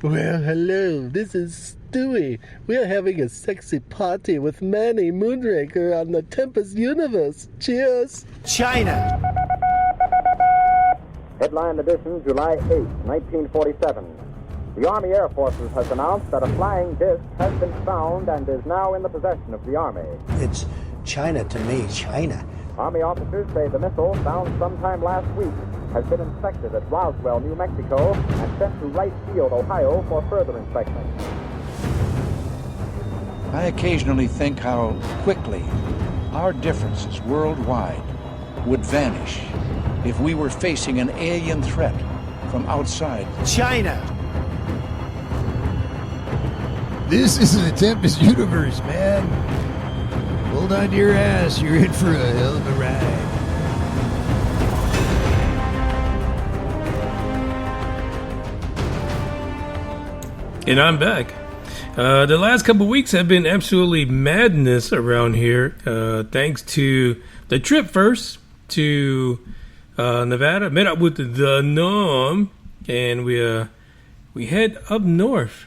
Well, hello, this is Stewie. We are having a sexy party with Manny Moonraker on the Tempest Universe. Cheers! China! Headline edition, July 8, 1947. The Army Air Forces has announced that a flying disc has been found and is now in the possession of the Army. It's China to me, China. Army officers say the missile, found sometime last week, has been inspected at Roswell, New Mexico, and sent to Wright Field, Ohio, for further inspection. I occasionally think how quickly our differences worldwide would vanish if we were facing an alien threat from outside. China! This isn't a Tempest Universe, man. Hold on to your ass. You're in for a hell of a ride. And I'm back. The last couple weeks have been absolutely madness around here. Thanks to the trip first to Nevada. Met up with the Nom, and we head up north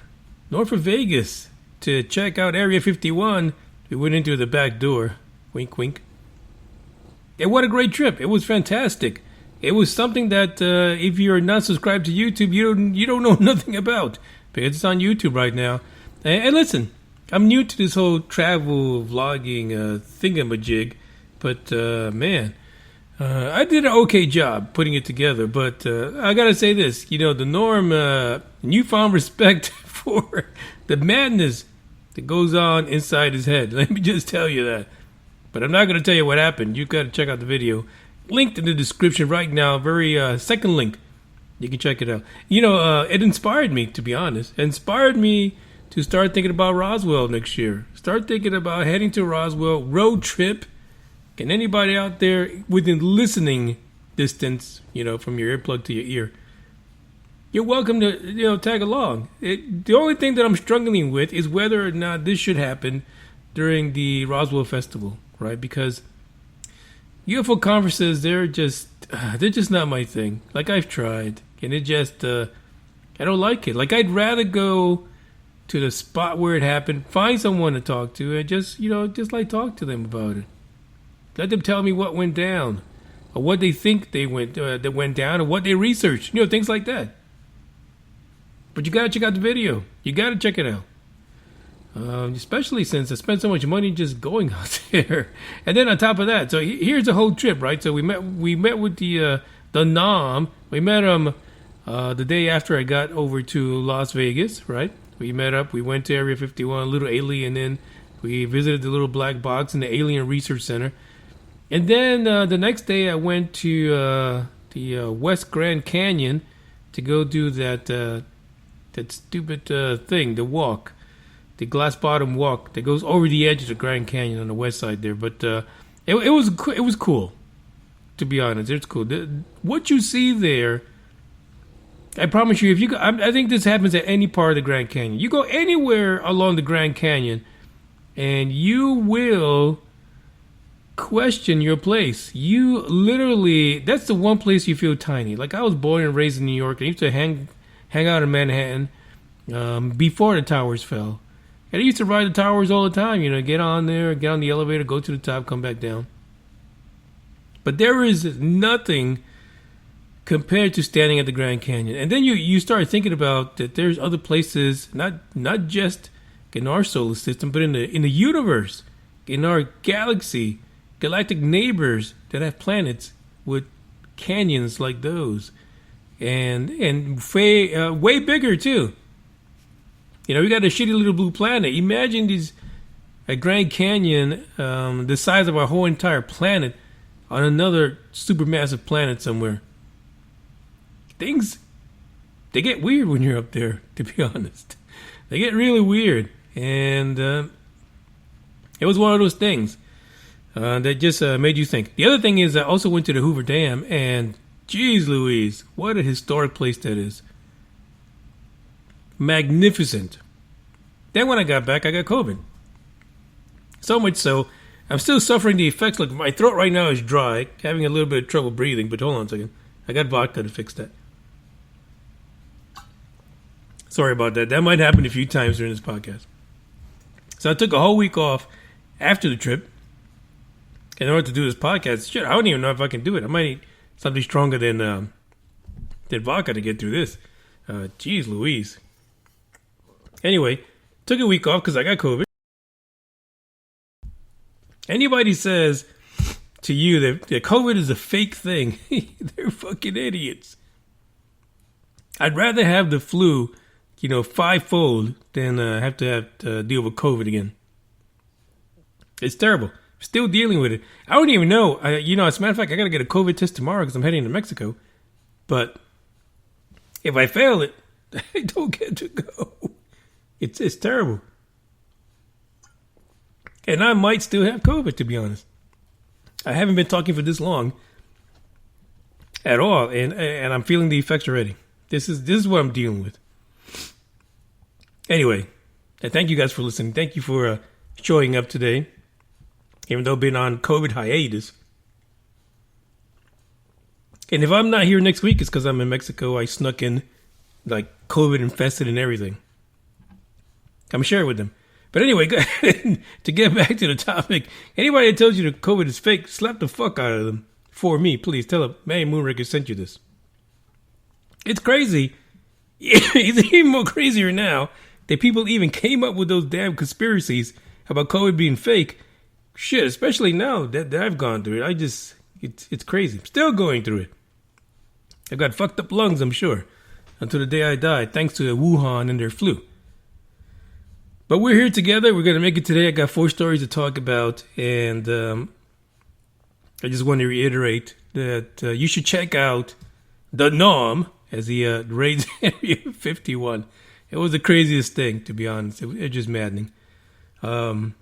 of Vegas to check out Area 51. We went into the back door. Wink, wink. And what a great trip. It was fantastic. It was something that if you're not subscribed to YouTube, you don't know nothing about. Because it's on YouTube right now. And listen, I'm new to this whole travel vlogging thingamajig. But man, I did an okay job putting it together. But I got to say this. You know, the Norm, newfound respect for the madness that goes on inside his head. Let me just tell you that. But I'm not going to tell you what happened. You've got to check out the video. Linked in the description right now. Very second link. You can check it out. You know, it inspired me, to be honest. It inspired me to start thinking about Roswell next year. Start thinking about heading to Roswell, road trip. Can anybody out there within listening distance, you know, from your earplug to your ear, you're welcome to, you know, tag along. The only thing that I'm struggling with is whether or not this should happen during the Roswell Festival, right? Because UFO conferences, they're just not my thing. Like, I've tried, and it just, I don't like it. Like, I'd rather go to the spot where it happened, find someone to talk to, and just, you know, just like talk to them about it. Let them tell me what went down, or what they think that went down, or what they researched, you know, things like that. But you gotta check out the video. You gotta check it out. Especially since I spent so much money just going out there. And then on top of that, so here's the whole trip, right? So we met with the Nom. We met him the day after I got over to Las Vegas, right? We met up. We went to Area 51, a little alien, and we visited the little black box in the Alien Research Center. And then the next day I went to the West Grand Canyon to go do that stupid thing, the walk. The glass bottom walk that goes over the edge of the Grand Canyon on the west side there. But it was cool, to be honest. It's cool. What you see there, I promise you, if you go, I think this happens at any part of the Grand Canyon. You go anywhere along the Grand Canyon, and you will question your place. You literally, that's the one place you feel tiny. Like, I was born and raised in New York. I used to hang out in Manhattan before the towers fell. And I used to ride the towers all the time, you know, get on there, get on the elevator, go to the top, come back down. But there is nothing compared to standing at the Grand Canyon. And then you start thinking about that there's other places, not just in our solar system, but in the universe, in our galaxy, galactic neighbors that have planets with canyons like those. And way bigger, too. You know, we got a shitty little blue planet. Imagine a Grand Canyon the size of our whole entire planet on another supermassive planet somewhere. Things, they get weird when you're up there, to be honest. They get really weird. And it was one of those things that just made you think. The other thing is I also went to the Hoover Dam, and geez Louise, what a historic place that is. Magnificent. Then when I got back, I got COVID. So much so, I'm still suffering the effects. Like, my throat right now is dry, having a little bit of trouble breathing, but hold on a second. I got vodka to fix that. Sorry about that. That might happen a few times during this podcast. So I took a whole week off after the trip in order to do this podcast. Shit, I don't even know if I can do it. I might need something stronger than vodka to get through this. Jeez Louise. Anyway, took a week off because I got COVID. Anybody says to you that COVID is a fake thing, they're fucking idiots. I'd rather have the flu, fivefold than have to deal with COVID again. It's terrible. Still dealing with it. I don't even know. As a matter of fact, I got to get a COVID test tomorrow because I'm heading to Mexico. But if I fail it, I don't get to go. It's terrible. And I might still have COVID, to be honest. I haven't been talking for this long at all, and I'm feeling the effects already. This is what I'm dealing with. Anyway, thank you guys for listening. Thank you for showing up today, even though I've been on COVID hiatus. And if I'm not here next week, it's because I'm in Mexico. I snuck in, like, COVID infested and everything. I'm sharing with them. But anyway, to get back to the topic, anybody that tells you that COVID is fake, slap the fuck out of them. For me, please tell them, Manny Moonraker sent you this. It's crazy. It's even more crazier now that people even came up with those damn conspiracies about COVID being fake. Shit, especially now that I've gone through it. It's crazy. I'm still going through it. I've got fucked up lungs, I'm sure, until the day I die, thanks to Wuhan and their flu. But we're here together. We're going to make it today. I got 4 stories to talk about. And I just want to reiterate that you should check out the Nom as he raids Area 51. It was the craziest thing, to be honest. It was just maddening. But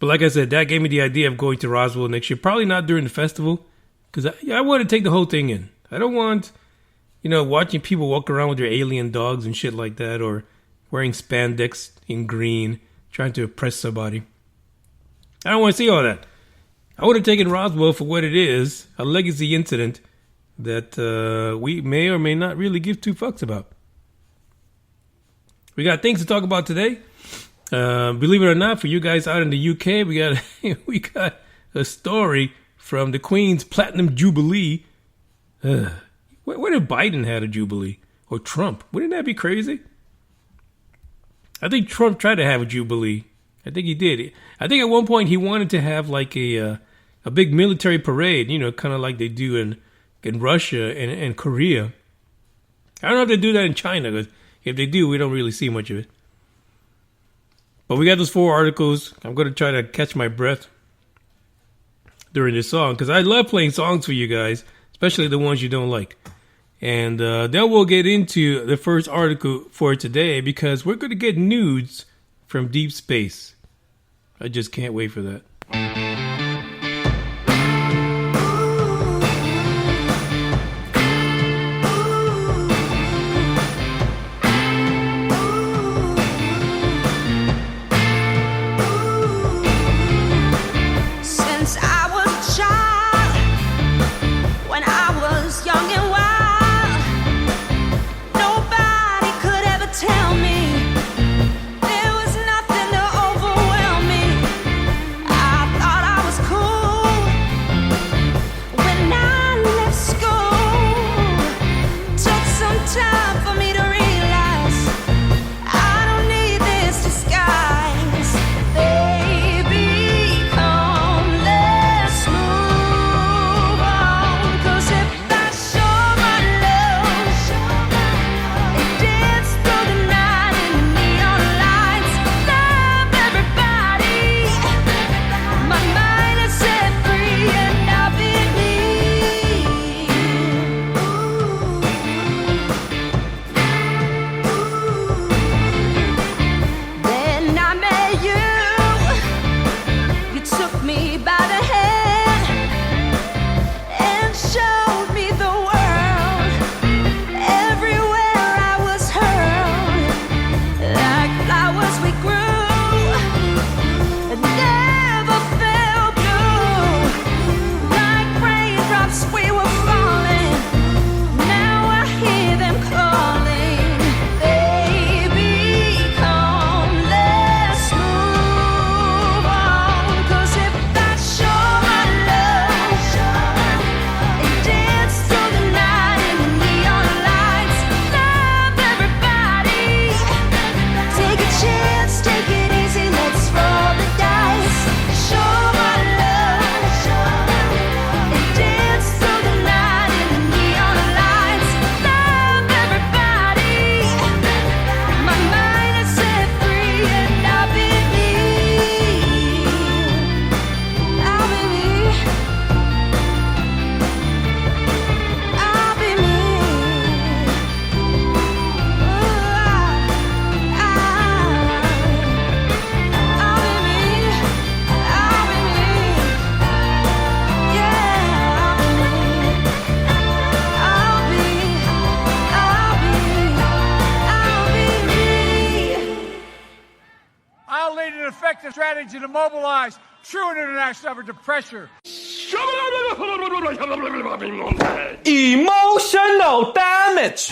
like I said, that gave me the idea of going to Roswell next year. Probably not during the festival, because I want to take the whole thing in. I don't want, watching people walk around with their alien dogs and shit like that, or wearing spandex in green, trying to oppress somebody. I don't want to see all that. I would have taken Roswell for what it is, a legacy incident that we may or may not really give 2 fucks about. We got things to talk about today. Believe it or not, for you guys out in the UK, we got a story from the Queen's Platinum Jubilee. What if Biden had a Jubilee? Or Trump? Wouldn't that be crazy? I think Trump tried to have a Jubilee. I think he did. I think at one point he wanted to have like a big military parade, kind of like they do in Russia and Korea. I don't know if they do that in China, because if they do, we don't really see much of it. But we got those 4 articles. I'm going to try to catch my breath during this song, because I love playing songs for you guys, especially the ones you don't like. And then we'll get into the first article for today, because we're going to get nudes from deep space. I just can't wait for that. Since I was a child, when I was young and wild, nobody could ever tell me there was nothing to overwhelm me. I thought I effective strategy to mobilize true international effort to pressure. Emotional damage.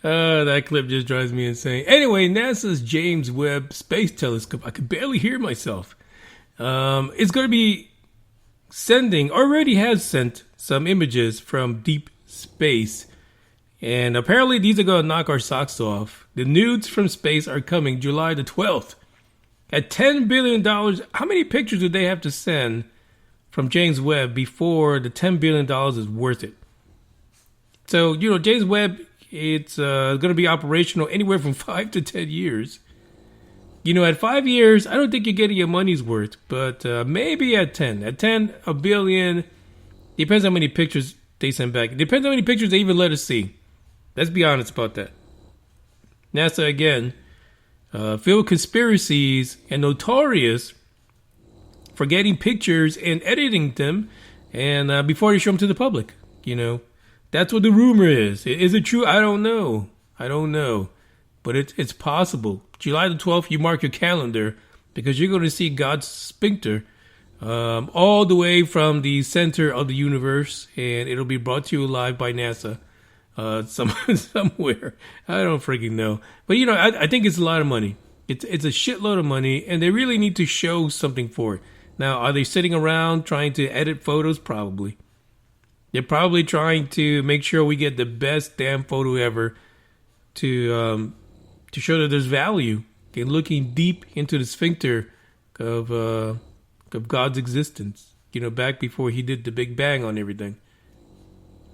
That clip just drives me insane. Anyway, NASA's James Webb Space Telescope. I could barely hear myself. It's going to be already has sent some images from deep space. And apparently these are going to knock our socks off. The nudes from space are coming July the 12th. At $10 billion, how many pictures do they have to send from James Webb before the $10 billion is worth it? So, James Webb, it's going to be operational anywhere from 5 to 10 years. At 5 years, I don't think you're getting your money's worth, but maybe at 10. At 10, $1 billion, depends how many pictures they send back. It depends how many pictures they even let us see. Let's be honest about that. NASA, again, filled with conspiracies and notorious for getting pictures and editing them and before they show them to the public, That's what the rumor is. Is it true? I don't know. But it's possible. July the 12th, you mark your calendar because you're going to see God's sphincter all the way from the center of the universe, and it'll be brought to you live by NASA somewhere. I don't freaking know. But, I think it's a lot of money. It's a shitload of money, and they really need to show something for it. Now, are they sitting around trying to edit photos? Probably. They're probably trying to make sure we get the best damn photo ever to show that there's value in looking deep into the sphincter of God's existence, back before he did the Big Bang on everything.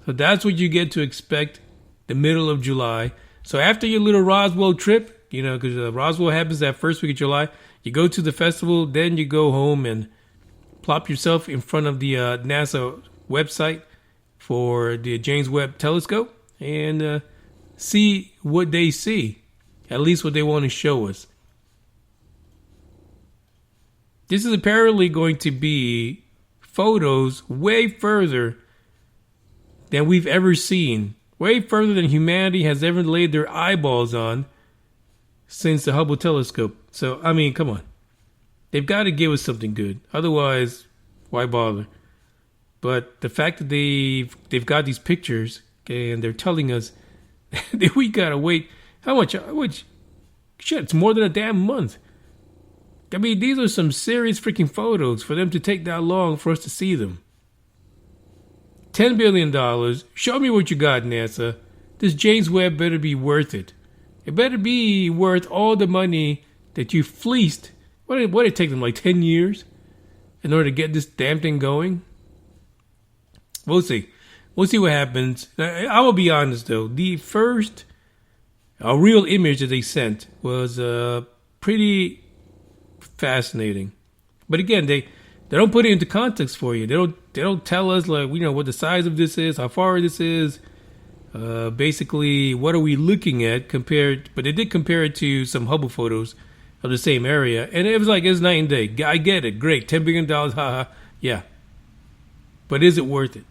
So that's what you get to expect the middle of July. So after your little Roswell trip, because Roswell happens that first week of July, you go to the festival, then you go home and plop yourself in front of the NASA website for the James Webb Telescope and see what they see, at least what they want to show us. This is apparently going to be photos way further than we've ever seen, way further than humanity has ever laid their eyeballs on since the Hubble telescope. So, come on. They've got to give us something good. Otherwise, why bother? But the fact that they've got these pictures, okay, and they're telling us that we gotta wait. How much? Shit, it's more than a damn month. These are some serious freaking photos for them to take that long for us to see them. $10 billion. Show me what you got, NASA. This James Webb better be worth it. It better be worth all the money that you fleeced. What did it take them, like 10 years in order to get this damn thing going? We'll see. We'll see what happens. I will be honest, though. The first real image that they sent was pretty fascinating. But again, they don't put it into context for you. They don't tell us, like, what the size of this is, how far this is. Basically, what are we looking at compared? But they did compare it to some Hubble photos of the same area. And it was like, it's night and day. I get it. Great. $10 billion. Haha. Yeah. But is it worth it?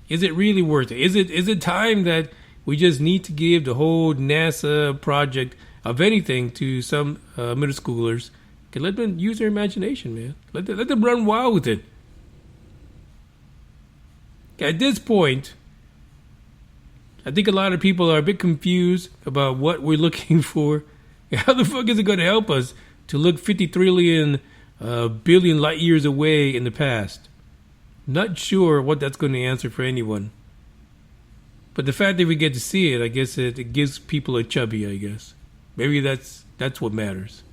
Is it really worth it? Is it time that we just need to give the whole NASA project of anything to some middle schoolers? Okay, let them use their imagination, man. Let them run wild with it. At this point, I think a lot of people are a bit confused about what we're looking for. How the fuck is it going to help us to look 50 trillion billion light years away in the past? Not sure what that's going to answer for anyone. But the fact that we get to see it, I guess it gives people a chubby, I guess. Maybe that's what matters.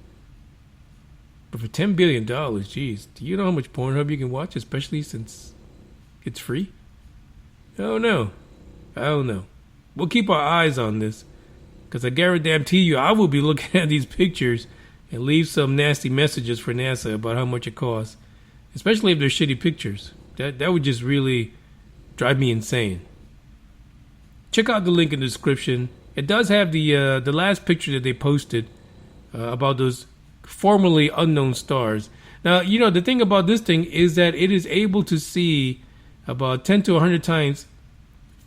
But for $10 billion, geez, do you know how much Pornhub you can watch, especially since it's free? I don't know. We'll keep our eyes on this, because I guarantee you I will be looking at these pictures and leave some nasty messages for NASA about how much it costs, especially if they're shitty pictures. That would just really drive me insane. Check out the link in the description. It does have the last picture that they posted about those formerly unknown stars. Now, the thing about this thing is that it is able to see about 10 to 100 times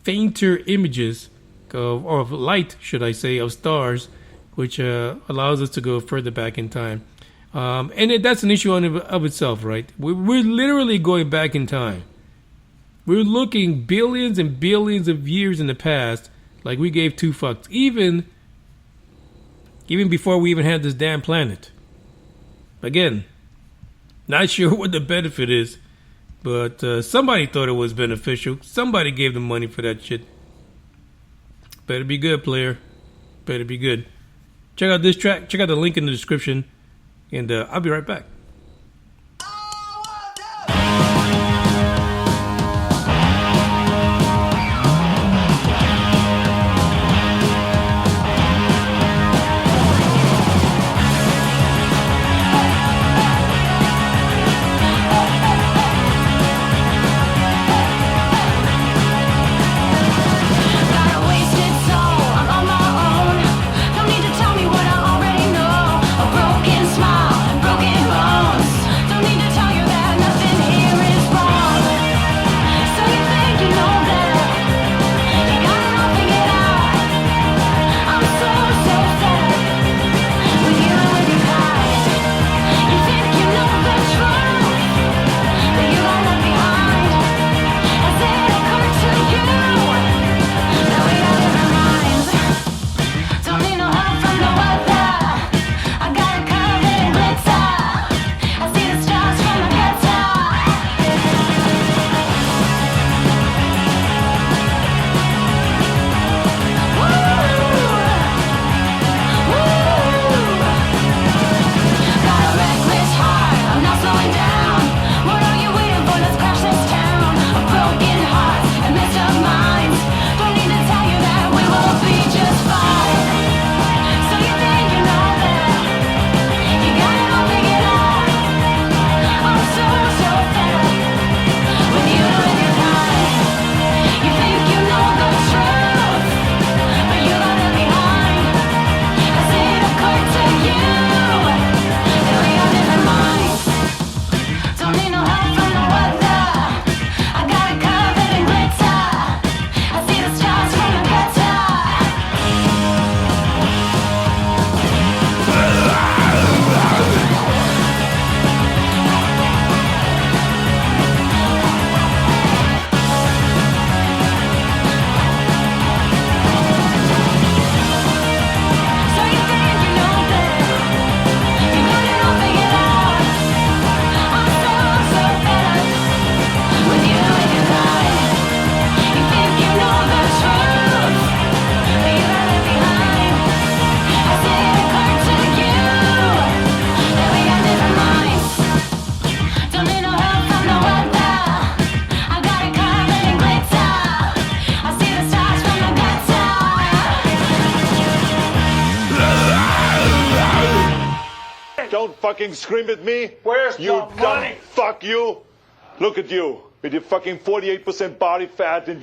fainter images of light, should I say, of stars, which allows us to go further back in time. And that's an issue of itself, right? We're literally going back in time. We're looking billions and billions of years in the past, like we gave two fucks, even before we even had this damn planet. Again, not sure what the benefit is, but somebody thought it was beneficial. Somebody gave them money for that shit. Better be good, player. Better be good. Check out this track. Check out the link in the description. And I'll be right back. Don't fucking scream at me. Where's you the money? Dumb fuck you. Look at you with your fucking 48% body fat and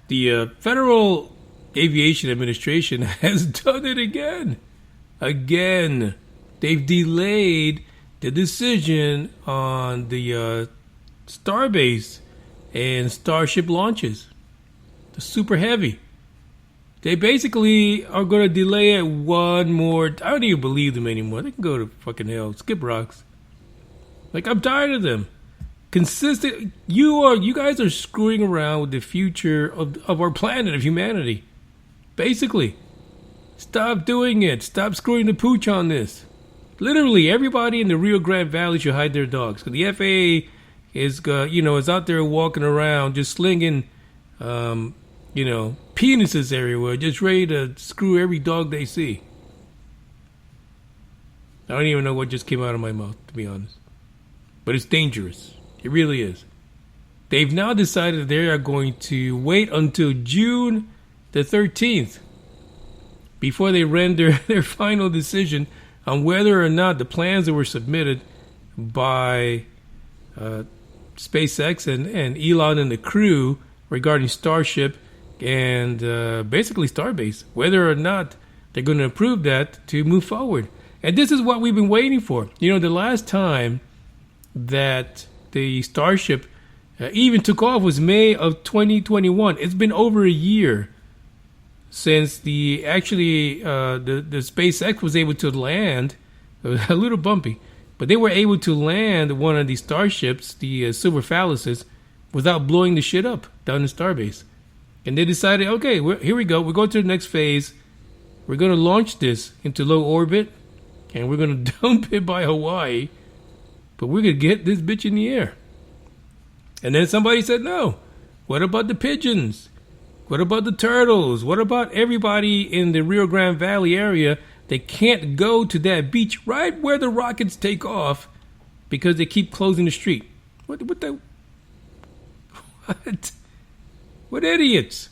the Federal Aviation Administration has done it again. Again. They've delayed the decision on the Starbase and Starship launches. The Super Heavy. They basically are going to delay it one more. I don't even believe them anymore. They can go to fucking hell. Skip rocks. Like, I'm tired of them. Consistent. You guys are screwing around with the future of our planet, of humanity. Basically. Stop doing it. Stop screwing the pooch on this. Literally, everybody in the Rio Grande Valley should hide their dogs. Because the FAA is out there walking around just slinging, penises everywhere, just ready to screw every dog they see. I don't even know what just came out of my mouth, to be honest. But it's dangerous. It really is. they've now decided they are going to wait until June the 13th before they render their final decision on whether or not the plans that were submitted by SpaceX and Elon and the crew regarding Starship and basically Starbase, whether or not they're going to approve that to move forward. And this is what we've been waiting for. You know, the last time that the Starship even took off was May of 2021. It's been over a year since the SpaceX was able to land. It was a little bumpy, but they were able to land one of the Starships, the Silver Phalluses, without blowing the shit up down in Starbase. And they decided, okay, here we go. We're going to the next phase. We're going to launch this into low orbit, and we're going to dump it by Hawaii, but we're going to get this bitch in the air. And then somebody said, no, what about the pigeons? What about the turtles? What about everybody in the Rio Grande Valley area that can't go to that beach right where the rockets take off because they keep closing the street? What? What idiots?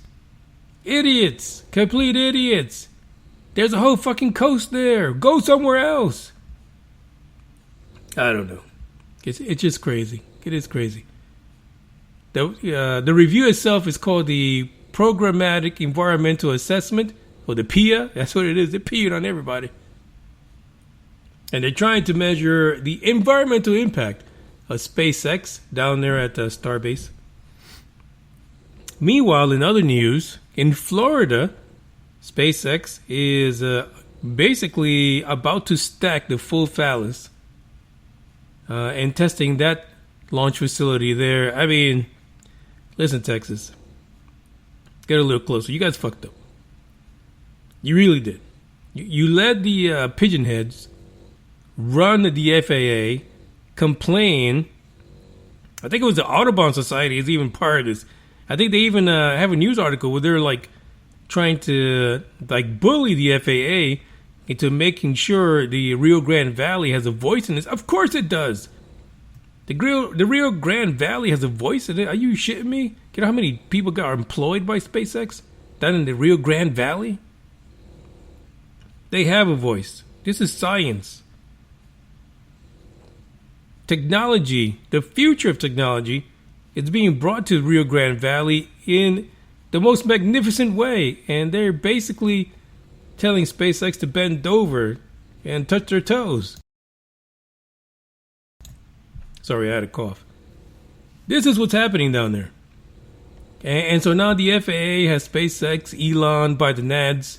Idiots. Complete idiots. There's a whole fucking coast there. Go somewhere else. I don't know. It's just crazy. It is crazy. The review itself is called the Programmatic Environmental Assessment, or the PIA. That's what it is. They're peeing on everybody. And they're trying to measure the environmental impact of SpaceX down there at Starbase. Meanwhile, in other news, in Florida, SpaceX is basically about to stack the full phallus and testing that launch facility there. I mean, listen, Texas, get a little closer. You guys fucked up. You really did. You let the pigeon heads run the FAA, complain. I think it was the Audubon Society is even part of this. I think they even have a news article where they're like trying to like bully the FAA into making sure the Rio Grande Valley has a voice in this. Of course it does. The Rio Grande Valley has a voice in it. Are you shitting me? You know how many people are employed by SpaceX down in the Rio Grande Valley? They have a voice. This is science. Technology, the future of technology, is being brought to the Rio Grande Valley in the most magnificent way. And they're basically telling SpaceX to bend over and touch their toes. Sorry, I had a cough. This is what's happening down there. And so now the FAA has SpaceX, Elon by the nads.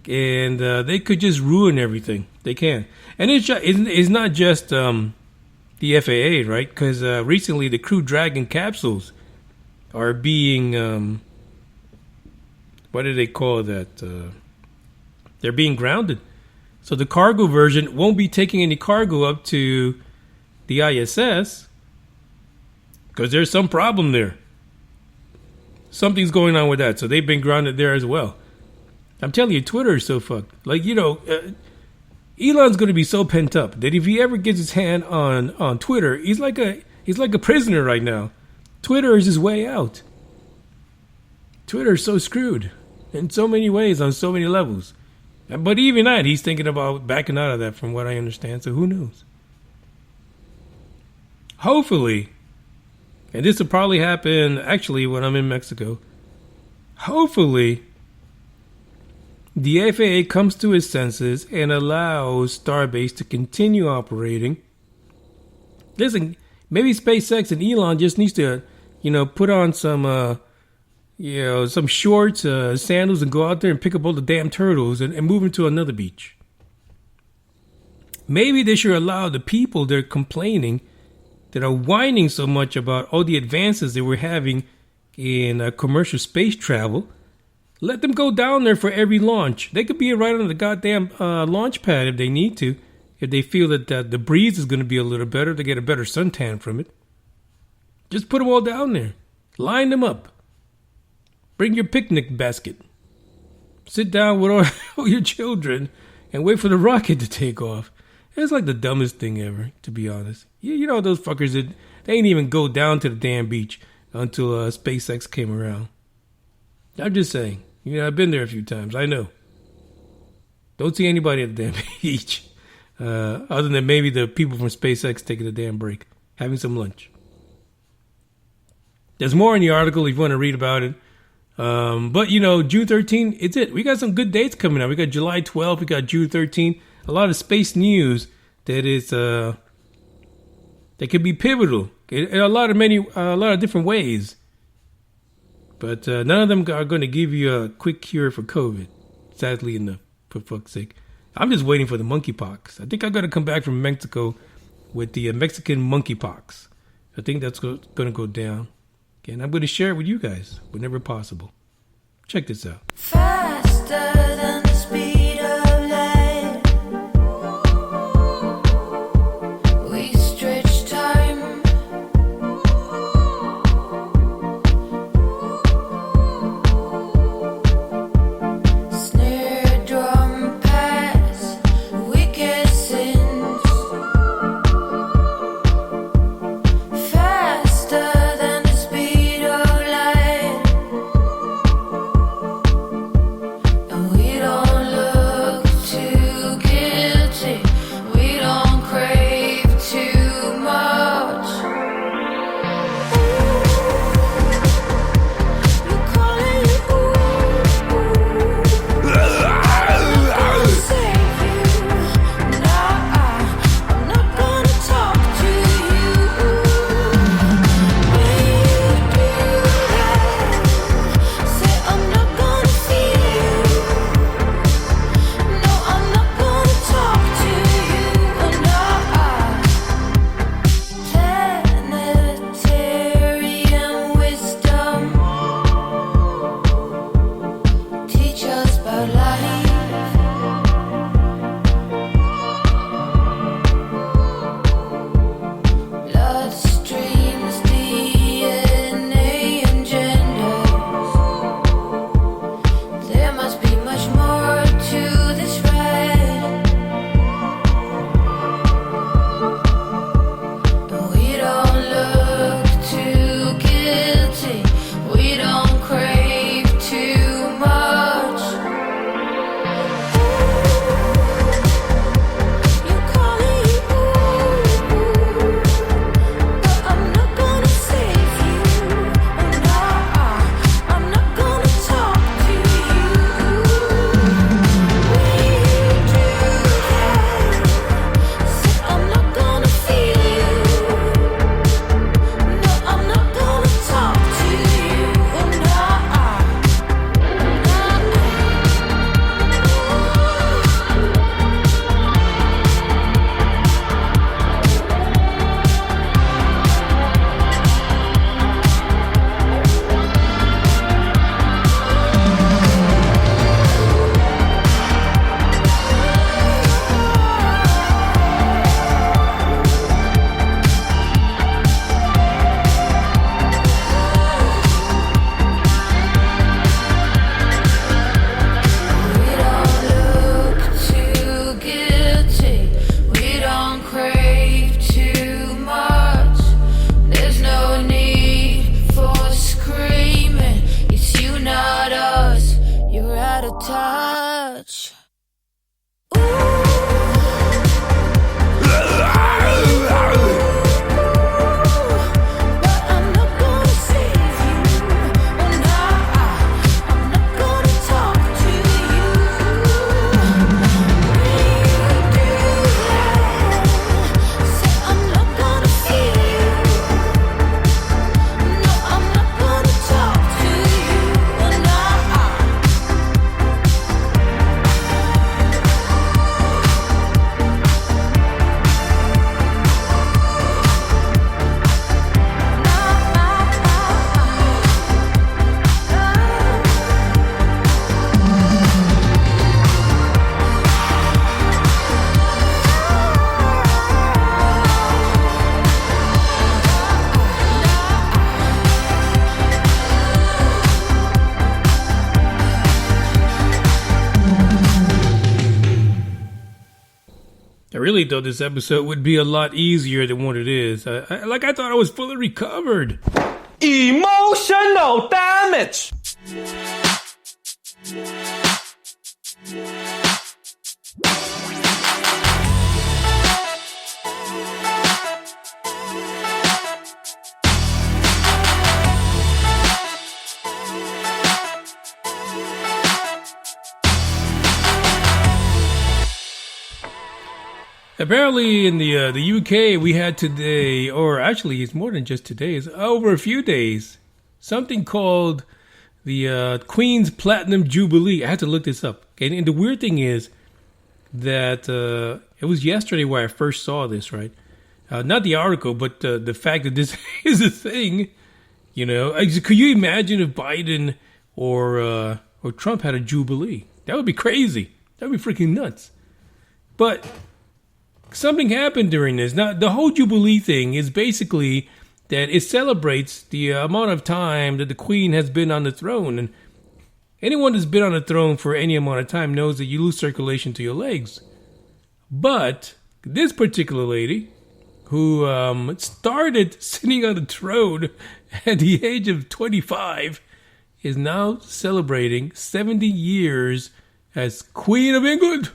And they could just ruin everything. They can. And it's not just the FAA, right? Because recently the Crew Dragon capsules are being... what do they call that? They're being grounded. So the cargo version won't be taking any cargo up to the ISS because there's some problem there. Something's going on with that. So they've been grounded there as well. I'm telling you, Twitter is so fucked. Like, you know, Elon's going to be so pent up that if he ever gets his hand on Twitter, he's like a prisoner right now. Twitter is his way out. Twitter is so screwed in so many ways, on so many levels. But even that, he's thinking about backing out of that from what I understand. So who knows? Hopefully, and this will probably happen actually when I'm in Mexico. Hopefully, the FAA comes to its senses and allows Starbase to continue operating. Listen, maybe SpaceX and Elon just needs to, put on some, some shorts, sandals, and go out there and pick up all the damn turtles and move them to another beach. Maybe they should allow the people that are complaining, that are whining so much about all the advances that we're having in commercial space travel. Let them go down there for every launch. They could be right on the goddamn launch pad if they need to. If they feel that the breeze is going to be a little better, they get a better suntan from it. Just put them all down there. Line them up. Bring your picnic basket. Sit down with all your children and wait for the rocket to take off. It's like the dumbest thing ever, to be honest. You know those fuckers They didn't even go down to the damn beach until SpaceX came around. I'm just saying. I've been there a few times. I know. Don't see anybody at the damn beach. Other than maybe the people from SpaceX taking a damn break. Having some lunch. There's more in the article if you want to read about it. But, June 13th, it's it. We got some good dates coming out. We got July 12th. We got June 13th. A lot of space news that is that could be pivotal in a lot of different ways. But none of them are going to give you a quick cure for COVID. Sadly enough, for fuck's sake. I'm just waiting for the monkeypox. I think I got to come back from Mexico with the Mexican monkeypox. I think that's going to go down. And I'm going to share it with you guys whenever possible. Check this out. Faster than the speed of light, we stretch time. Snare drum pass, wicked sins. Faster than the speed of light, and we don't really thought this episode would be a lot easier than what it is. I thought I was fully recovered. Emotional damage. Apparently in the UK we had today, or actually it's more than just today, it's over a few days, something called the Queen's Platinum Jubilee. I had to look this up. Okay? And the weird thing is that it was yesterday where I first saw this, right? Not the article, but the fact that this is a thing. You know, could you imagine if Biden or Trump had a Jubilee? That would be crazy. That would be freaking nuts. But something happened during this. Now, the whole Jubilee thing is basically that it celebrates the amount of time that the Queen has been on the throne. And anyone that's been on the throne for any amount of time knows that you lose circulation to your legs. But this particular lady, who started sitting on the throne at the age of 25, is now celebrating 70 years as Queen of England.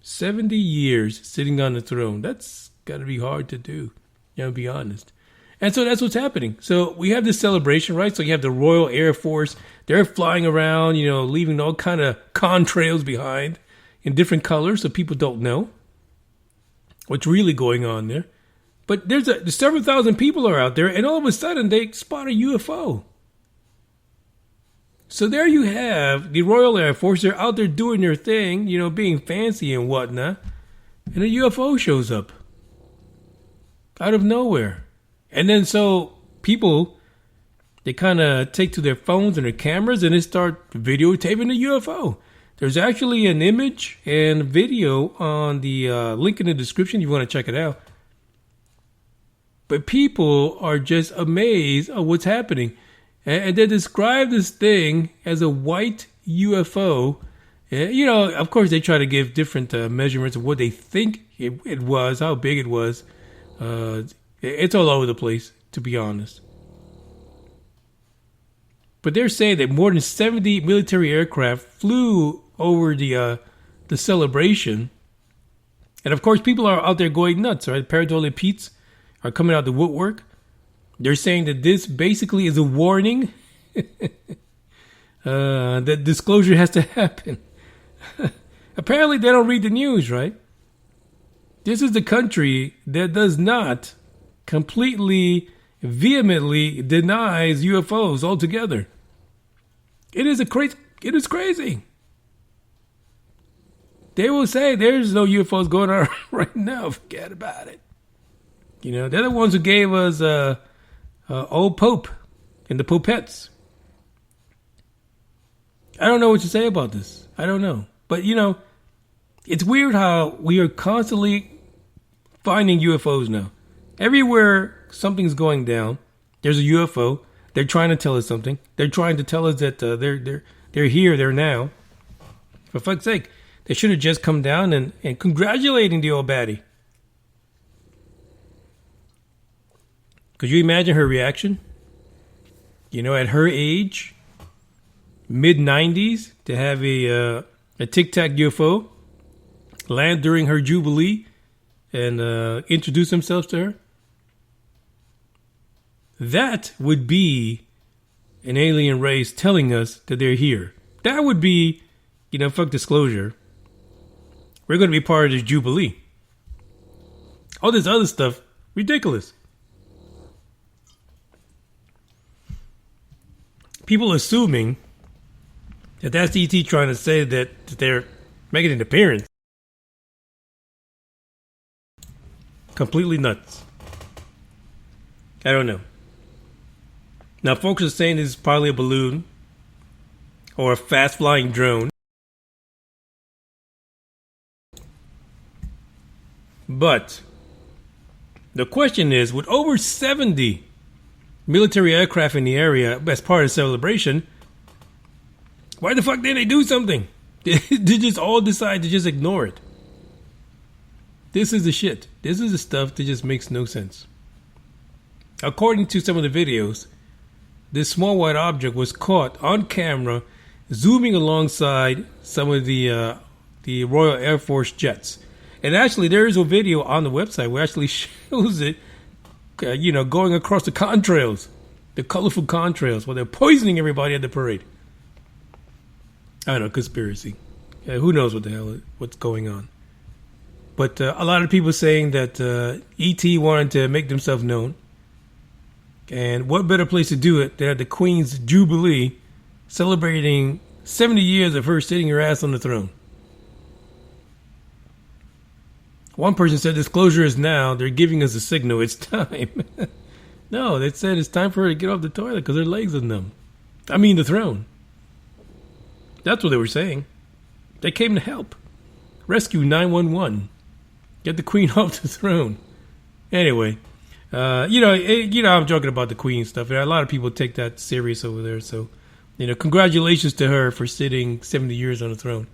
70 years sitting on the throne. That's got to be hard to do, to be honest. And so that's what's happening. So we have this celebration, right? So you have the Royal Air Force. They're flying around, leaving all kind of contrails behind in different colors so people don't know what's really going on there. But there's several thousand people are out there, and all of a sudden they spot a UFO. So there you have the Royal Air Force. They're out there doing their thing, being fancy and whatnot. And a UFO shows up out of nowhere. And then so people, they kind of take to their phones and their cameras and they start videotaping the UFO. There's actually an image and video on the link in the description if you want to check it out. But people are just amazed at what's happening. And they describe this thing as a white UFO. Of course, they try to give different measurements of what they think it was, how big it was. It's all over the place, to be honest. But they're saying that more than 70 military aircraft flew over the celebration. And of course, people are out there going nuts, right? Pareidolia Pete's are coming out the woodwork. They're saying that this basically is a warning that disclosure has to happen. Apparently, they don't read the news, right? This is the country that does not completely, vehemently denies UFOs altogether. It is crazy. They will say there's no UFOs going on right now. Forget about it. They're the ones who gave us old Pope and the Popettes. I don't know what to say about this. I don't know. But, it's weird how we are constantly finding UFOs now. Everywhere something's going down, there's a UFO. They're trying to tell us something. They're trying to tell us that they're here, they're now. For fuck's sake, they should have just come down and congratulating the old baddie. Could you imagine her reaction? At her age, mid-90s, to have a Tic Tac UFO land during her Jubilee and introduce themselves to her? That would be an alien race telling us that they're here. That would be, fuck disclosure. We're going to be part of this Jubilee. All this other stuff, ridiculous. People assuming that that's ET trying to say that they're making an appearance. Completely nuts. I don't know. Now, folks are saying this is probably a balloon or a fast-flying drone. But the question is, with over 70 military aircraft in the area as part of the celebration, why the fuck didn't they do something? They just all decide to just ignore it. This is the shit. This is the stuff that just makes no sense. According to some of the videos, this small white object was caught on camera zooming alongside some of the Royal Air Force jets. And actually, there is a video on the website where it actually shows it, going across the contrails, the colorful contrails, where they're poisoning everybody at the parade. I don't know, conspiracy. Who knows what's going on? But a lot of people saying that E.T. wanted to make themselves known. And what better place to do it than at the Queen's Jubilee, celebrating 70 years of her sitting her ass on the throne. One person said disclosure is now. They're giving us a signal. It's time. No, they said it's time for her to get off the toilet because her legs are numb. I mean the throne. That's what they were saying. They came to help. Rescue 911. Get the Queen off the throne. Anyway, I'm joking about the Queen stuff. A lot of people take that serious over there. So, congratulations to her for sitting 70 years on the throne.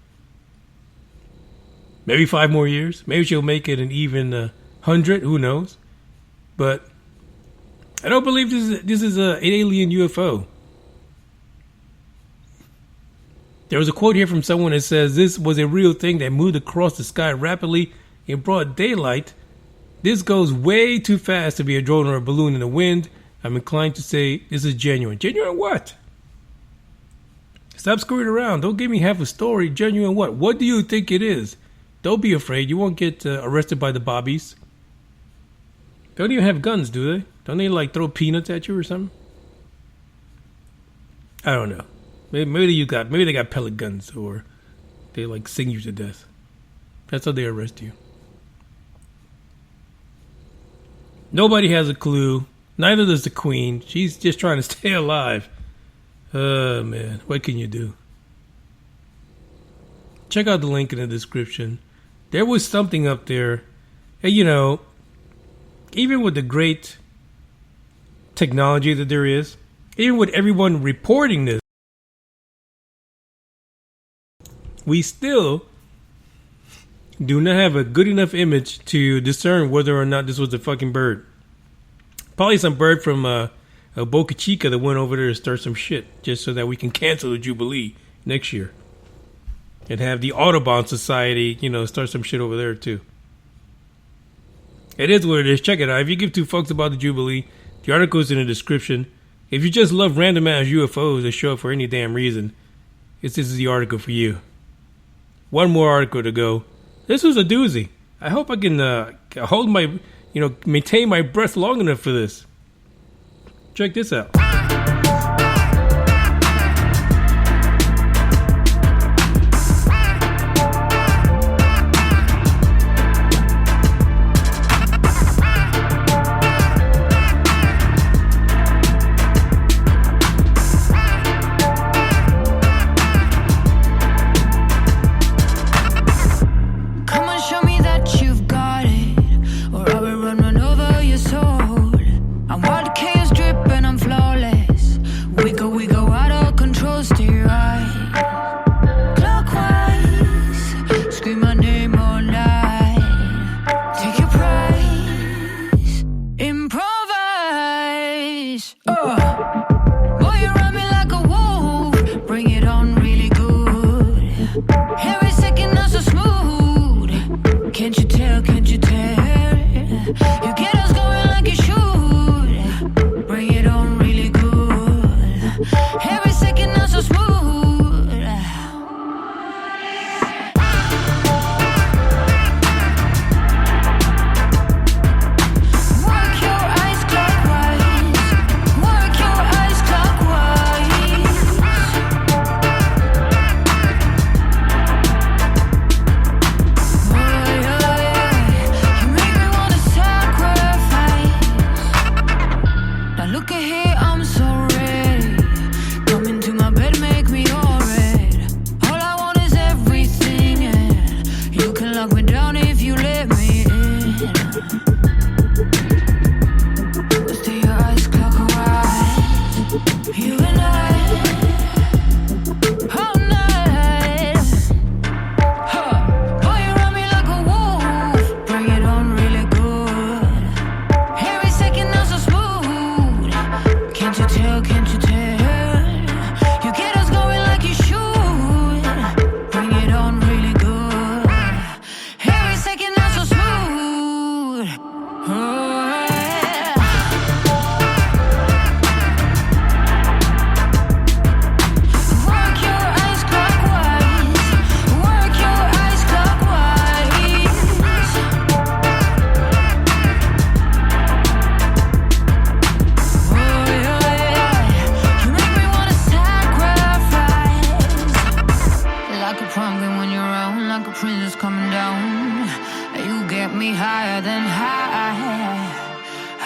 Maybe 5 more years. Maybe she'll make it an even 100. Who knows? But I don't believe this is an alien UFO. There was a quote here from someone that says this was a real thing that moved across the sky rapidly in broad daylight. This goes way too fast to be a drone or a balloon in the wind. I'm inclined to say this is genuine. Genuine what? Stop screwing around. Don't give me half a story. Genuine what? What do you think it is? Don't be afraid. You won't get arrested by the bobbies. They don't even have guns, do they? Don't they throw peanuts at you or something? I don't know. Maybe they got pellet guns or they sing you to death. That's how they arrest you. Nobody has a clue. Neither does the Queen. She's just trying to stay alive. Oh, man. What can you do? Check out the link in the description. There was something up there. And, even with the great technology that there is, even with everyone reporting this, we still do not have a good enough image to discern whether or not this was a fucking bird. Probably some bird from Boca Chica that went over there to start some shit just so that we can cancel the Jubilee next year. And have the Audubon Society, start some shit over there too. It is what it is. Check it out. If you give two fucks about the Jubilee, the article is in the description. If you just love random ass UFOs that show up for any damn reason, this is the article for you. One more article to go. This was a doozy. I hope I can hold my, maintain my breath long enough for this. Check this out.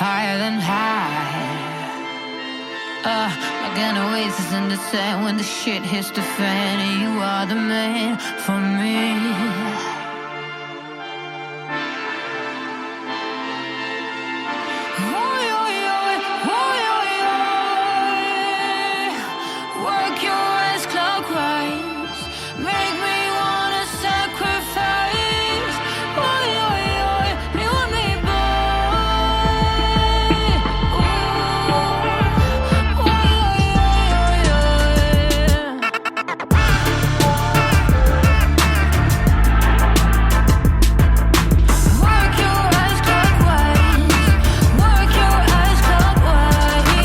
higher than high. Like an oasis in the sand when the shit hits the fan, and you are the man for me. Work your ass clockwise, make me wanna sacrifice. You and me, Work your ass clockwise, work your ass clockwise. You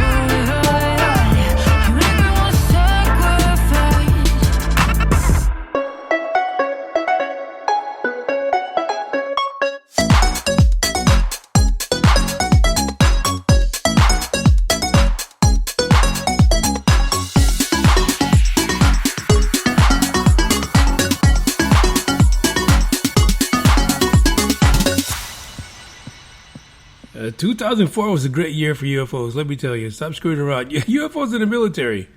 make me want sacrifice. 2004 was a great year for UFOs, let me tell you. Stop screwing around. UFOs in the military.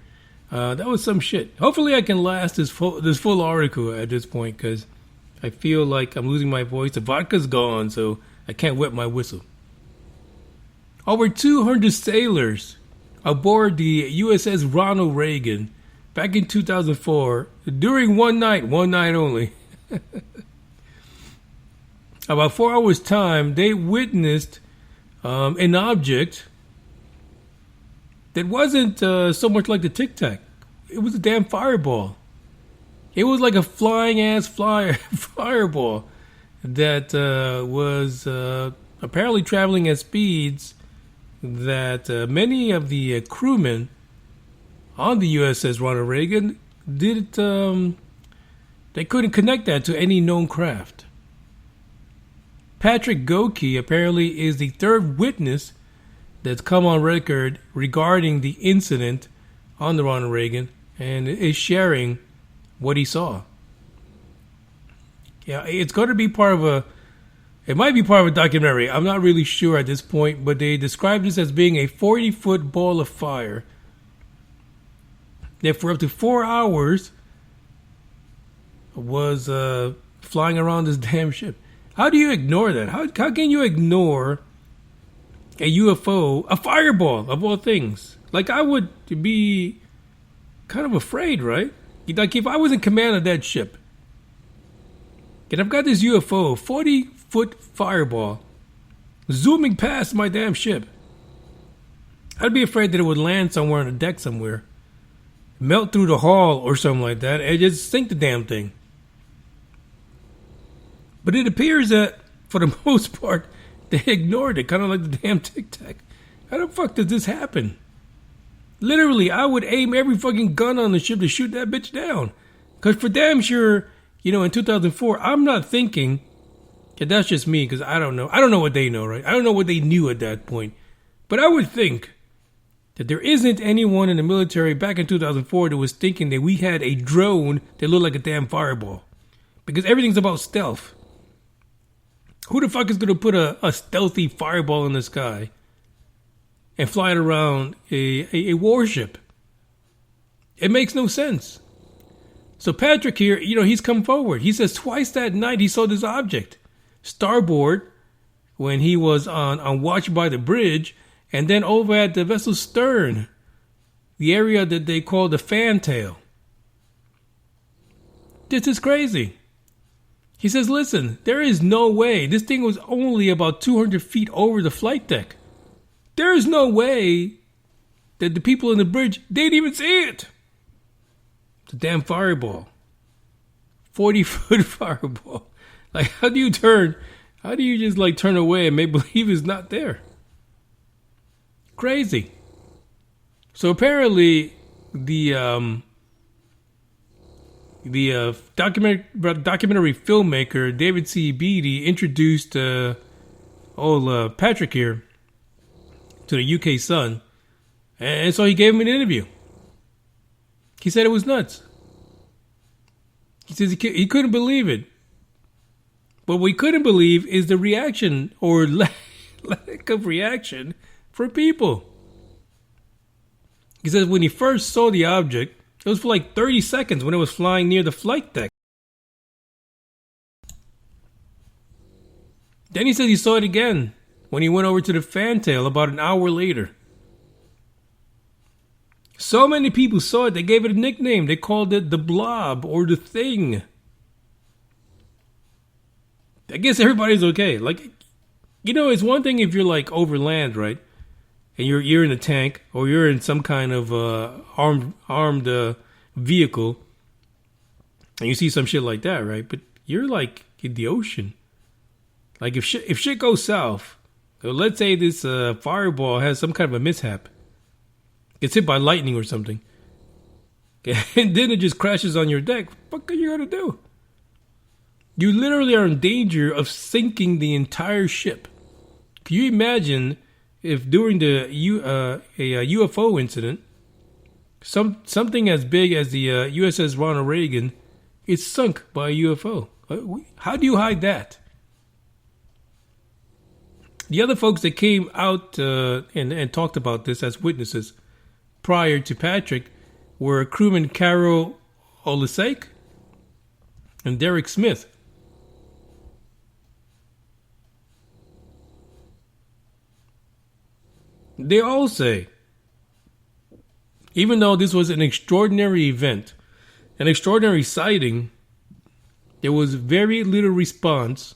That was some shit. Hopefully I can last this full article at this point, because I feel like I'm losing my voice. The vodka's gone, so I can't wet my whistle. Over 200 sailors aboard the USS Ronald Reagan back in 2004 during one night only. About 4 hours time, they witnessed an object that wasn't so much like the Tic Tac. It was a damn fireball. It was like a flying ass fireball that was apparently traveling at speeds that many of the crewmen on the USS Ronald Reagan didn't. They couldn't connect that to any known craft. Patrick Goki apparently is the third witness that's come on record regarding the incident on the Ronald Reagan and is sharing what he saw. Yeah, it's going to be it might be part of a documentary. I'm not really sure at this point, but they described this as being a 40-foot ball of fire that for up to 4 hours was flying around this damn ship. How do you ignore that? How can you ignore a UFO, a fireball of all things? Like, I would be kind of afraid, right? Like, if I was in command of that ship, and I've got this UFO, 40-foot fireball, zooming past my damn ship, I'd be afraid that it would land somewhere on the deck somewhere, melt through the hull or something like that, and just sink the damn thing. But it appears that, for the most part, they ignored it, kind of like the damn Tic Tac. How the fuck does this happen? Literally, I would aim every fucking gun on the ship to shoot that bitch down. Because for damn sure, in 2004, I'm not thinking, and that's just me, because I don't know. I don't know what they know, right? I don't know what they knew at that point. But I would think that there isn't anyone in the military back in 2004 that was thinking that we had a drone that looked like a damn fireball. Because everything's about stealth. Who the fuck is going to put a stealthy fireball in the sky and fly it around a warship? It makes no sense. So Patrick here, he's come forward. He says twice that night he saw this object. Starboard, when he was on watch by the bridge, and then over at the vessel's stern, the area that they call the fantail. This is crazy. He says, listen, there is no way. This thing was only about 200 feet over the flight deck. There is no way that the people in the bridge, they didn't even see it. It's a damn fireball. 40-foot fireball. Like, how do you just turn away and make believe it's not there? Crazy. So apparently the documentary filmmaker David C. Beatty introduced Patrick here to the UK Sun, and so he gave him an interview. He said it was nuts. He says he couldn't believe it. But what he couldn't believe is the reaction or lack of reaction from people. He says when he first saw the object, it was for like 30 seconds when it was flying near the flight deck. Then he says he saw it again when he went over to the fantail about an hour later. So many people saw it, they gave it a nickname. They called it the blob or the thing. I guess everybody's okay. Like, you know, it's one thing if you're like over land, right? And you're in a tank or you're in some kind of armed vehicle and you see some shit like that, right? But you're like in the ocean. Like if shit goes south, let's say this fireball has some kind of a mishap. Gets hit by lightning or something. And then it just crashes on your deck. What are you going to do? You literally are in danger of sinking the entire ship. Can you imagine if during the UFO incident, something as big as the USS Ronald Reagan is sunk by a UFO? How do you hide that? The other folks that came out and talked about this as witnesses prior to Patrick were crewman Carol Olisek and Derek Smith. They all say, even though this was an extraordinary event, an extraordinary sighting, there was very little response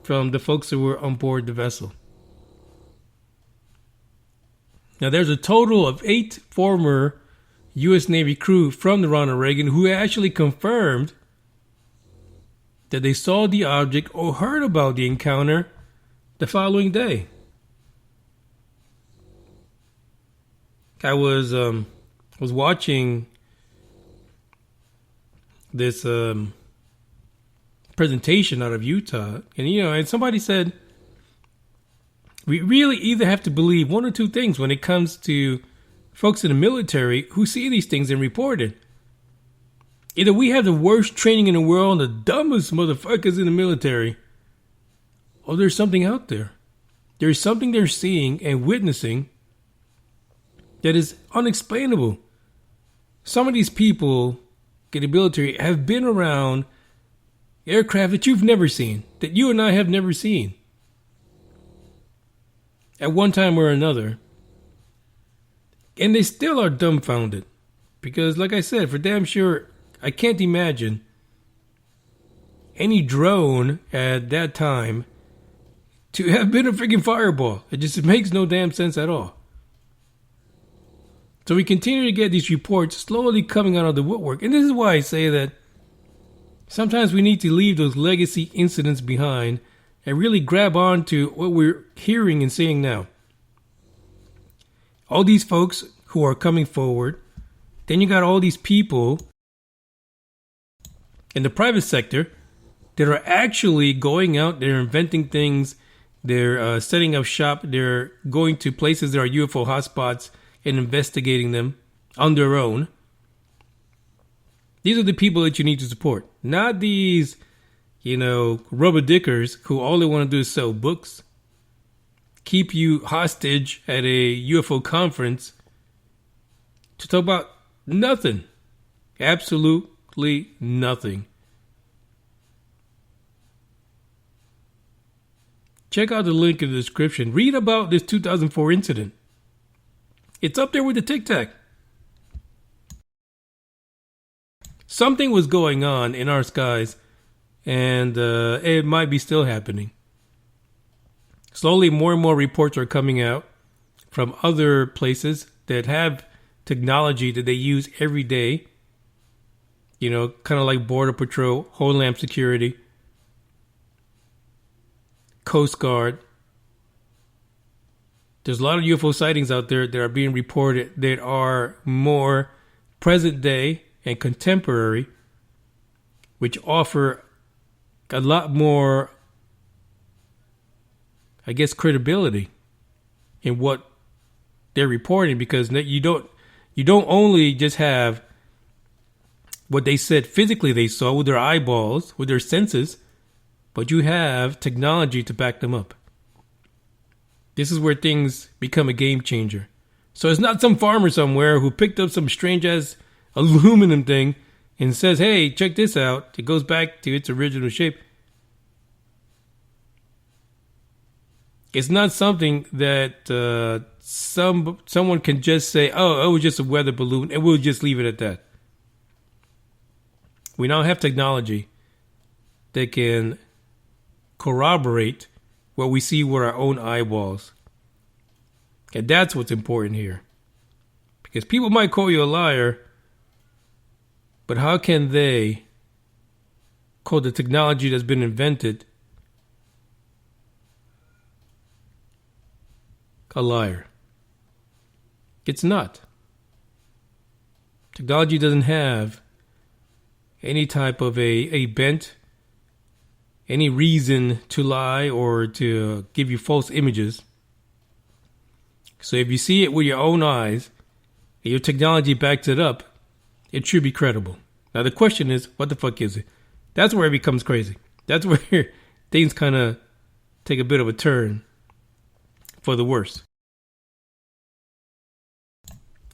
from the folks that were on board the vessel. Now, there's a total of 8 former U.S. Navy crew from the Ronald Reagan who actually confirmed that they saw the object or heard about the encounter the following day. I was watching this presentation out of Utah, and somebody said, we really either have to believe one or two things when it comes to folks in the military who see these things and report it. Either we have the worst training in the world and the dumbest motherfuckers in the military, or there's something out there. There's something they're seeing and witnessing that is unexplainable. Some of these people in the military have been around aircraft that you've never seen, that you and I have never seen at one time or another. And they still are dumbfounded. Because, like I said, for damn sure, I can't imagine any drone at that time to have been a freaking fireball. It makes no damn sense at all. So we continue to get these reports slowly coming out of the woodwork. And this is why I say that sometimes we need to leave those legacy incidents behind and really grab on to what we're hearing and seeing now. All these folks who are coming forward. Then you got all these people in the private sector that are actually going out, they're inventing things, they're setting up shop, they're going to places that are UFO hotspots and investigating them on their own. These are the people that you need to support. Not these, rubber dickers who all they want to do is sell books, keep you hostage at a UFO conference to talk about nothing. Absolutely nothing. Check out the link in the description. Read about this 2004 incident. It's up there with the Tic Tac. Something was going on in our skies, and it might be still happening. Slowly, more and more reports are coming out from other places that have technology that they use every day. Kind of like Border Patrol, Homeland Security, Coast Guard. There's a lot of UFO sightings out there that are being reported that are more present day and contemporary, which offer a lot more, credibility in what they're reporting, because you don't only just have what they said physically they saw with their eyeballs, with their senses, but you have technology to back them up. This is where things become a game changer. So it's not some farmer somewhere who picked up some strange ass aluminum thing and says, hey, check this out. It goes back to its original shape. It's not something that someone can just say, oh, it was just a weather balloon, and we'll just leave it at that. We now have technology that can corroborate what we see with our own eyeballs. And that's what's important here. Because people might call you a liar, but how can they call the technology that's been invented a liar? It's not. Technology doesn't have any type of a bent, any reason to lie or to give you false images. So if you see it with your own eyes, and your technology backs it up, it should be credible. Now the question is, what the fuck is it? That's where it becomes crazy. That's where things kind of take a bit of a turn for the worse.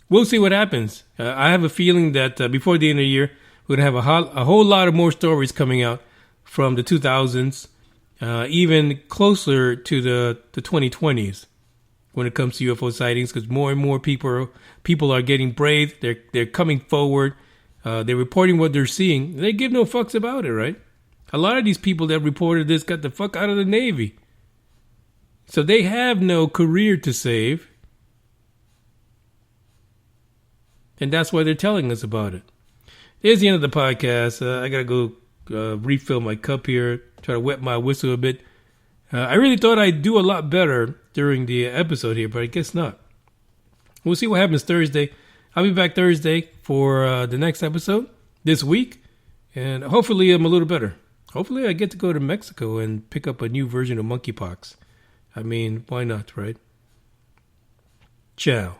We'll see what happens. I have a feeling that before the end of the year, we're going to have a whole lot of more stories coming out from the 2000s, even closer to the 2020s when it comes to UFO sightings, because more and more people are getting brave. They're coming forward. They're reporting what they're seeing. They give no fucks about it, right? A lot of these people that reported this got the fuck out of the Navy. So they have no career to save. And that's why they're telling us about it. There's the end of the podcast. I got to go refill my cup here, try to wet my whistle a bit. I really thought I'd do a lot better during the episode here, but I guess not. We'll see what happens Thursday. I'll be back Thursday for the next episode this week, and hopefully I'm a little better. Hopefully I get to go to Mexico and pick up a new version of monkeypox. I mean, why not, right? Ciao.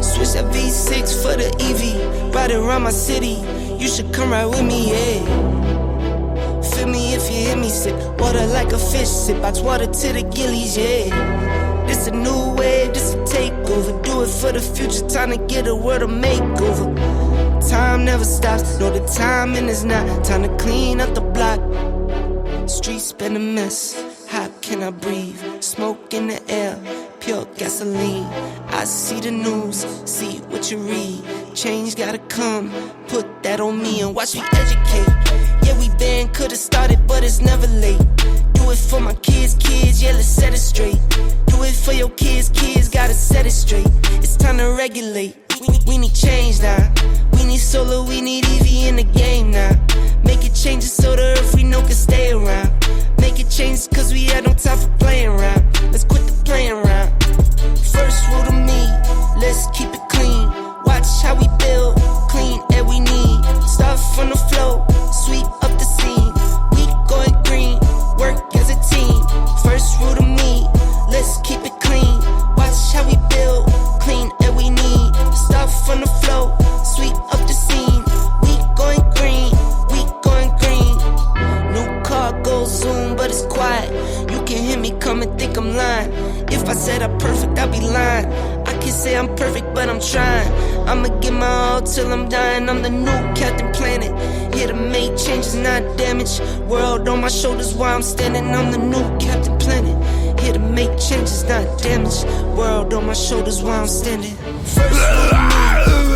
Switch that V6 for the EV, ride it around my city. You should come ride with me, yeah. Feel me if you hear me sip water like a fish, sip box water to the gillies, yeah. This a new wave, this a takeover. Do it for the future, time to get a world a makeover. Time never stops, no the timing is not. Time to clean up the block. Streets been a mess, how can I breathe? Smoke in the air, pure gasoline. I see the news, see what you read. Change gotta come, put that on me and watch me educate. Yeah, we been could've started, but it's never late. Do it for my kids, yeah, let's set it straight. Do it for your kids, gotta set it straight. It's time to regulate, we need change now. We need solar, we need EV in the game now. Make it changes so the earth we know can stay around. Make it change cause we had no time for playing around. Let's quit the playing around. First rule to me, let's keep it clean. Watch how we build, clean air we need. Start from the flow, sweep up the scene. We going green, work as a team. First rule to me, let's keep it clean. Watch how we build, clean air we need. Start from the flow, sweep up the scene. We going green, we going green. New car goes zoom, but it's quiet. You can hear me come and think I'm lying. If I said I'm perfect, I'd be lying. I can say I'm perfect, but I'm trying. I'ma give my all till I'm dying. I'm the new Captain Planet, here to make changes, not damage. World on my shoulders while I'm standing. I'm the new Captain Planet, here to make changes, not damage. World on my shoulders while I'm standing. First rule,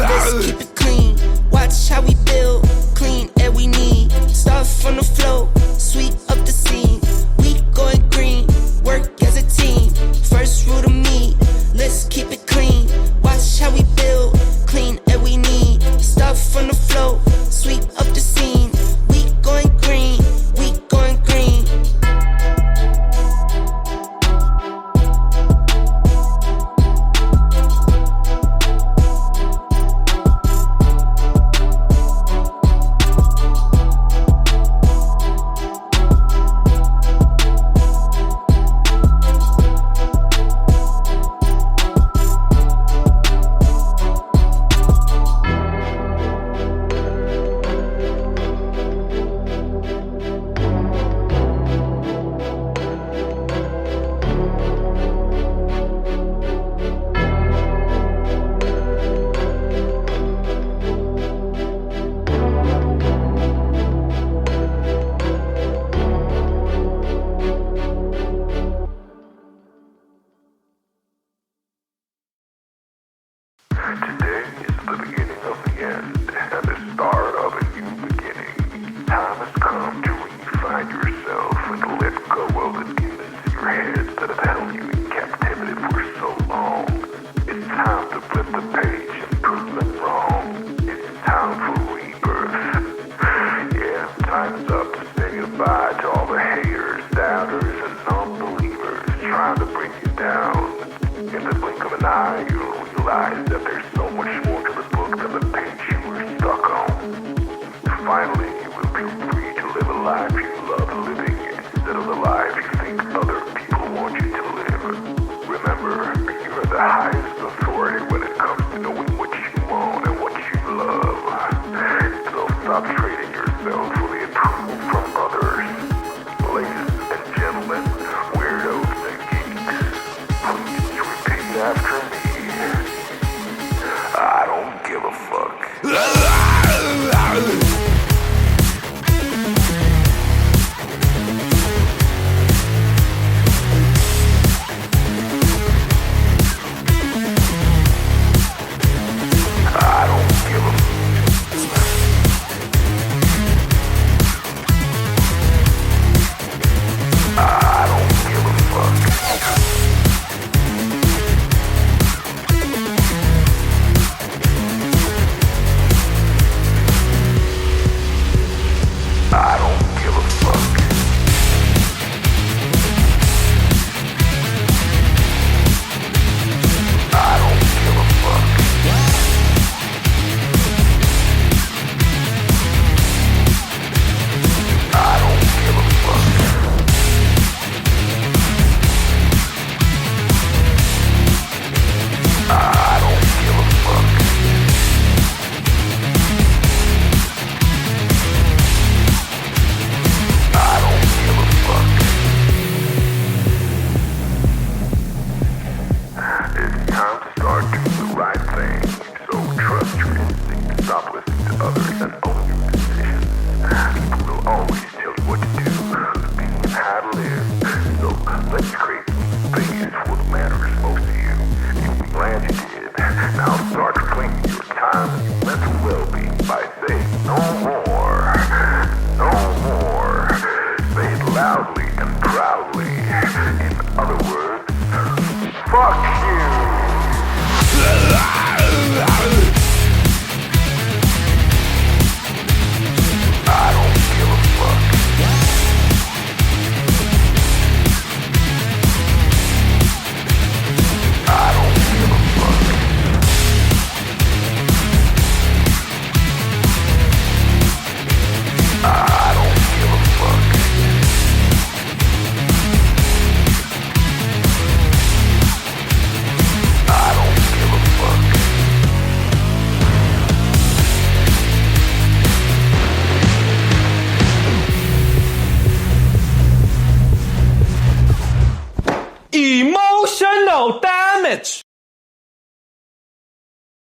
let's keep it clean. Watch how we build, clean air we need. Start from the flow, sweep up the scene. We going green, work as a team. First rule to me, let's keep it clean. Watch how we build, clean air we need. Start from the flow, sweep up the scene. We going green, we going green. break it down. In the blink of an eye, you'll realize that there's so much more to the book than the page you were stuck on. Finally, you will be free to live a life you love living instead of the life you think other people want you to live. Remember, you're the highest authority when it comes to knowing what you want and what you love. So stop trading yourself for the approval from others. Ladies and gentlemen, weirdos and geeks, please repeat after me. I don't give a fuck. Emotional damage.